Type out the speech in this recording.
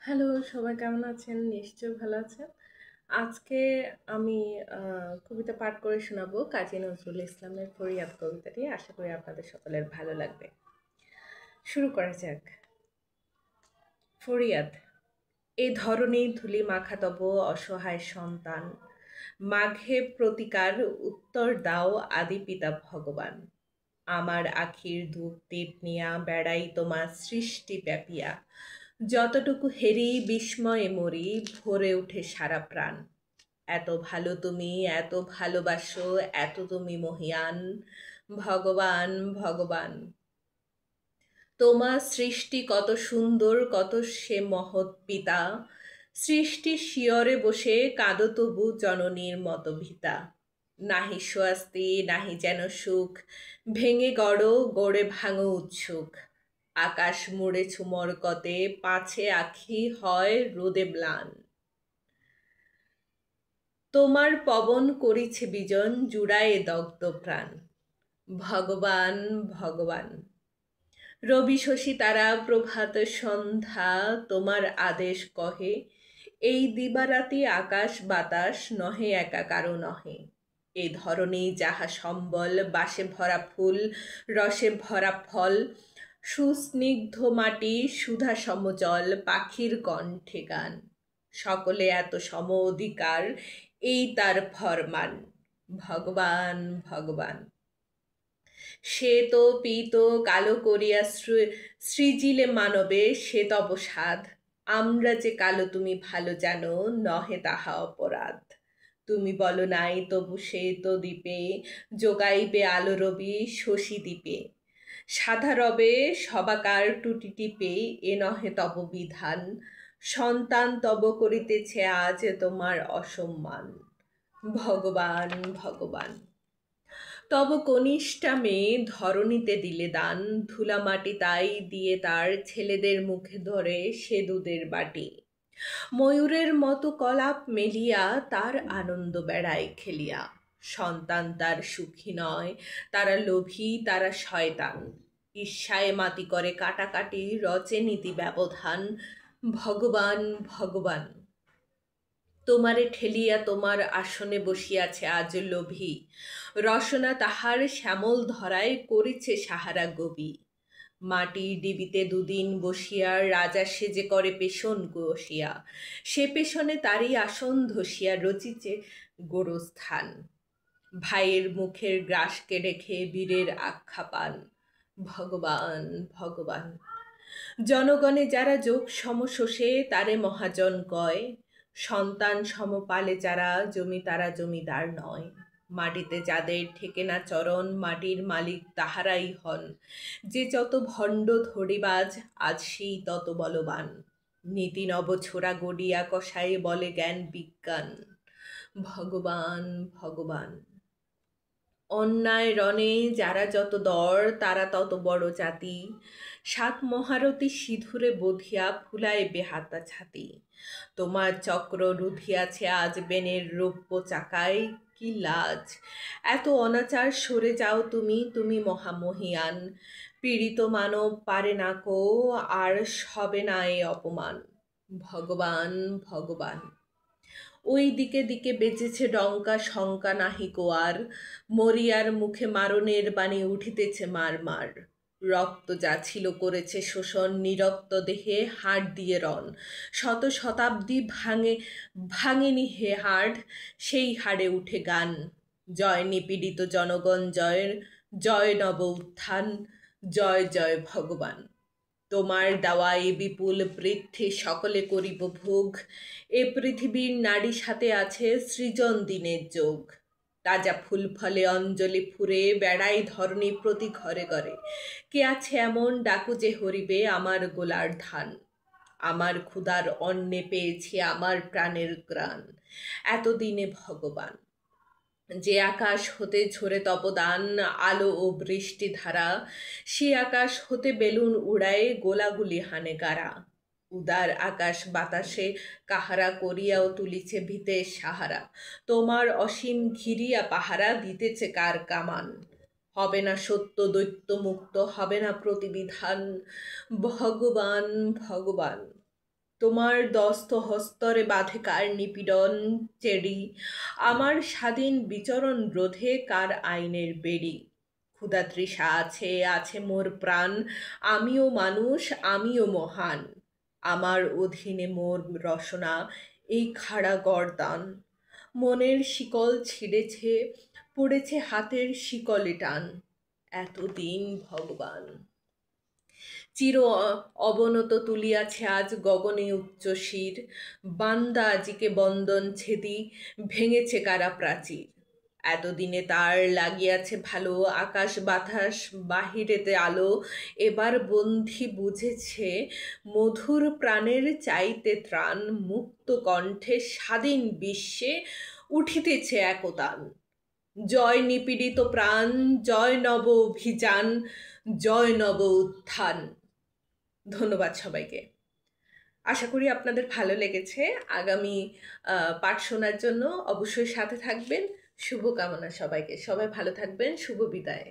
Hello, সবাই কেমন আছেন? নিশ্চয়ই ভালো আছেন। আজকে আমি কবিতা পাঠ করে শোনাবো কাজী নজরুল ইসলামের 'ফরিয়াদ' কবিতাটি। আশা করি আপনাদের সকলের ভালো লাগবে। শুরু করা যাক। ফরিয়াদ। এ ধরণী ধূলি মাখা তব অসহায় সন্তান। মাঘে প্রতিকার উত্তর দাও আদি পিতা ভগবান। আমার আখির ধূপ দীপ নিয়া বেড়াই তোমার সৃষ্টি ব্যাপিয়া। যতটুকু হেরি বিস্ময়ে মরি ভরে ওঠে সারা প্রাণ। এত ভালো তুমি, এত ভালোবাসো, এত তুমি মহিয়ান। ভগবান, ভগবান। তোমার সৃষ্টি কত সুন্দর, কত সে মহৎ পিতা। সৃষ্টির শিয়রে বসে কাঁদো তবু জননীর মতো ভিতা। নাহি স্বস্তি, নাহি যেন সুখ, ভেঙে গড়ো, গড়ে ভাঙো উৎসুক। আকাশ মুড়েছু মরকতে, পাছে আখি হয় রোদে ম্লান। তোমার পবন করিছে বিজন, জুড়ায়ে দগ্ধ প্রাণ। ভগবান, ভগবান। রবি শশী তারা প্রভাত সন্ধ্যা তোমার আদেশ কহে। এই দিবারাতি আকাশ বাতাস নহে একা কারো নহে। এ ধরণী যাহা সম্বল, বাসে ভরা ফুল, রসে ভরা ফল, সুস্নিগ্ধ মাটি, সুধা সমজল, পাখির কণ্ঠে গান। সকলে এত সম অধিকার, এই তার ফরমান। ভগবান, ভগবান। শ্বেত পীত কালো করিয়া সৃজিলে মানবে সে তব সাধ। আমরা যে কালো তুমি ভালো জানো, নহে তাহা অপরাধ। তুমি বলো নাই তবু সে তো দ্বীপে, যোগাইবে আলো রবি শশী দ্বীপে। সাধা রবে সবাকার টুটি টিপে, এ নহে তব বিধান। সন্তান তব করিতেছে আজ তোমার অসম্মান। ভগবান, ভগবান। তব কনিষ্ঠা মেয়ে ধরণীতে দিলে দান, ধুলা মাটি তাই দিয়ে তার ছেলেদের মুখে ধরে সে দুধের বাটি। ময়ূরের মতো কলাপ মেলিয়া তার আনন্দ বেড়ায় খেলিয়া। সন্তান তার সুখী নয়, তারা লোভী, তারা শয়তান। ঈর্ষায় মাতি করে কাটাকাটি, রচে নীতি ব্যবধান। ভগবান, ভগবান। তোমারে ঠেলিয়া তোমার আসনে বসিয়াছে আজ লোভী। রসনা তাহার শ্যামল ধরায় করিছে সাহারা গবি। মাটির ডিবিতে দুদিন বসিয়া রাজা সেজে করে পেষণ বসিয়া। সে পেষণে তারই আসন ধসিয়া রচিছে গোরস্থান। ভাইয়ের মুখের গ্রাসকে রেখে বীরের আখ্যা পান। ভগবান, ভগবান। জনগণে যারা যোগ সমশোষে তারে মহাজন কয়। সন্তান সমপালে যারা জমি তারা জমিদার নয়। মাটিতে যাদের ঠেকে না চরণ, মাটির মালিক তাহারাই হন। যে যত ভণ্ড ধড়িবাজ আজ সেই তত বলবান। নীতি নব ছোড়া গড়িয়া কষায়ে বলে জ্ঞান বিজ্ঞান। ভগবান, ভগবান। অন্যায় রণে যারা যত দর তারা তত বড় জাতি। সাত মহারথী সিঁধুরে বধিয়া ফুলায় বেহাতা ছাতি। তোমার চক্র রুধিয়াছে আজ বেনের রৌপ্য চাকায়, কি লাজ। এত অনাচার সরে যাও তুমি, তুমি মহামহিয়ান। পীড়িত মানব পারে না কো আর সবে না এ অপমান। ভগবান, ভগবান। ওই দিকে দিকে বেজেছে ডঙ্কা শঙ্কা নাহি কো আর। মরিয়ার মুখে মারণের বাণী উঠিতেছে মার মার। রক্ত যা ছিল করেছে শোষণ, নিরক্ত দেহে হাড় দিয়ে রণ। শত শতাব্দী ভাঙেনি হে হাড়, সেই হাড়ে উঠে গান। জয় নিপীড়িত জনগণ জয়ের, জয় নব উত্থান। জয় জয় ভগবান। তোমার দেওয়া এই বিপুল বৃদ্ধি সকলে করিব ভোগ। এ পৃথিবীর নারী সাথে আছে সৃজন দিনের যোগ। তাজা ফুল ফলে অঞ্জলি ফুরে বেড়াই ধরণী প্রতি ঘরে ঘরে। কে আছে এমন ডাকু যে হরিবে আমার গোলার ধান। আমার ক্ষুধার অন্নে পেয়েছি আমার প্রাণের গ্রাণ। এতদিনে ভগবান। যে আকাশ হতে ঝরে তপদান, আলো ও বৃষ্টি ধারা। সে আকাশ হতে বেলুন উড়ায়ে গোলাগুলি হানে গারা। উদার আকাশ বাতাসে কাহারা করিয়াও তুলিছে ভিতের সাহারা। তোমার অসীম ঘিরিয়া পাহারা দিতেছে কার কামান। হবে না সত্য দৈত্য মুক্ত, হবে না প্রতিবিধান। ভগবান, ভগবান। তোমার দস্ত হস্তরে বাঁধে কার নিপীড়ন চেরি, আমার স্বাধীন বিচরণ রোধে কার আইনের বেড়ি। ক্ষুধা তৃষা আছে, আছে মোর প্রাণ, আমিও মানুষ, আমিও মহান, আমার অধীনে মোর রসনা, এই খাড়া গরদান। মনের শিকল ছিঁড়েছে, পড়েছে হাতের শিকলে টান, এতদিন ভগবান। চির অবনত তুলিয়াছে আজ গগনে উচ্চ শির, বান্দা আজিকে বন্দন ছেদি, ভেঙেছে কারা প্রাচীর। এতদিনে তার লাগিয়াছে ভালো, আকাশ বাতাস বাহিরেতে আলো, এবার বন্ধি বুঝেছে মধুর প্রাণের চাইতে ত্রাণ, মুক্ত কণ্ঠে স্বাধীন বিশ্বে উঠিতেছে একতান। জয় নিপীড়িত প্রাণ, জয় নব অভিযান, জয় নব উত্থান। ধন্যবাদ সবাইকে। আশা করি আপনাদের ভালো লেগেছে। আগামী পাঠ শোনার জন্য অবশ্যই সাথে থাকবেন। শুভকামনা সবাইকে। সবাই ভালো থাকবেন। শুভ বিদায়।